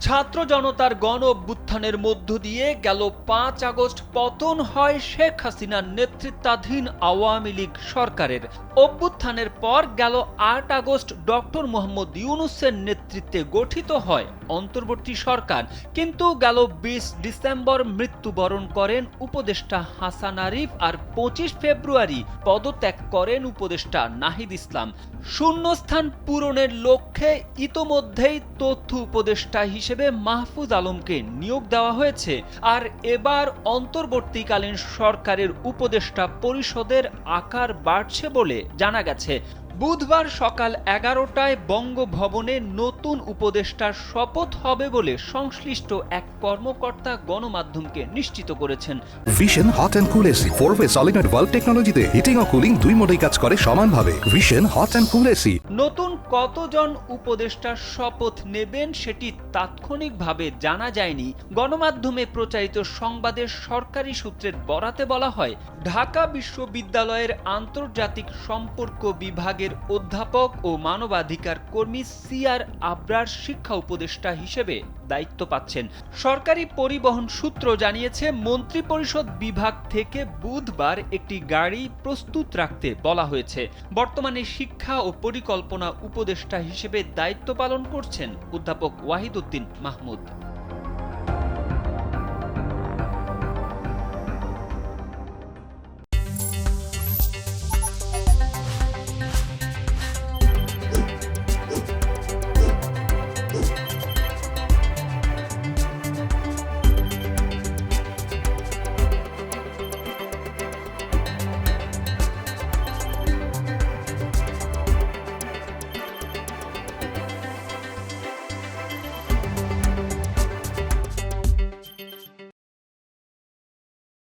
ছাত্র জনতার গণ অভ্যুত্থানের মধ্য দিয়ে গেল ৫ আগস্ট পতন হয় শেখ হাসিনার নেতৃত্বাধীন আওয়ামী লীগ সরকারের। অভ্যুত্থানের পর গেল ৮ আগস্ট ডক্টর মোহাম্মদ ইউনূসের নেতৃত্বে গঠিত হয় অন্তর্বর্তী সরকার। কিন্তু গেল ২০ ডিসেম্বর মৃত্যুবরণ করেন উপদেষ্টা হাসান আরিফ, আর ২৫ ফেব্রুয়ারি পদত্যাগ করেন উপদেষ্টা নাহিদ ইসলাম। শূন্যস্থান পূরণের লক্ষ্যে ইতোমধ্যেই তথ্য উপদেষ্টা হিসেবে মাহফুজ আলমকে নিয়োগ দেওয়া হয়েছে। আর এবার অন্তর্বর্তীকালীন সরকারের উপদেষ্টা পরিষদের আকার বাড়ছে বলে জানা গেছে। বুধবার সকাল ১১টায় বঙ্গভবনে নতুন উপদেষ্টার শপথ হবে বলে সংশ্লিষ্ট এক কর্মকর্তা গণমাধ্যমকে নিশ্চিত করেছেন। Vision hot and cool AC 4-ওয়ে সলিনয়েড ভালভ টেকনোলজিতে হিটিং ও কুলিং দুই মোডেই কাজ করে সমানভাবে। Vision hot and cool AC. নতুন কতজন উপদেষ্টার শপথ নেবেন সেটি তাৎক্ষণিকভাবে জানা যায়নি। গণমাধ্যমে প্রচারিত সংবাদে সরকারি সূত্রের বরাতে বলা হয়, ঢাকা বিশ্ববিদ্যালয়ের আন্তর্জাতিক সম্পর্ক বিভাগের অধ্যাপক ও মানবাধিকার কর্মী সিআর আবরার শিক্ষা উপদেষ্টা হিসেবে দায়িত্ব পাচ্ছেন। সরকারি পরিবহন সূত্র জানিয়েছে, মন্ত্রিপরিষদ বিভাগ থেকে বুধবার একটি গাড়ি প্রস্তুত রাখতে বলা হয়েছে। বর্তমানে শিক্ষা ও পরিকল্পনা উপদেষ্টা হিসেবে দায়িত্ব পালন করছেন অধ্যাপক ওয়াহিদ উদ্দিন মাহমুদ।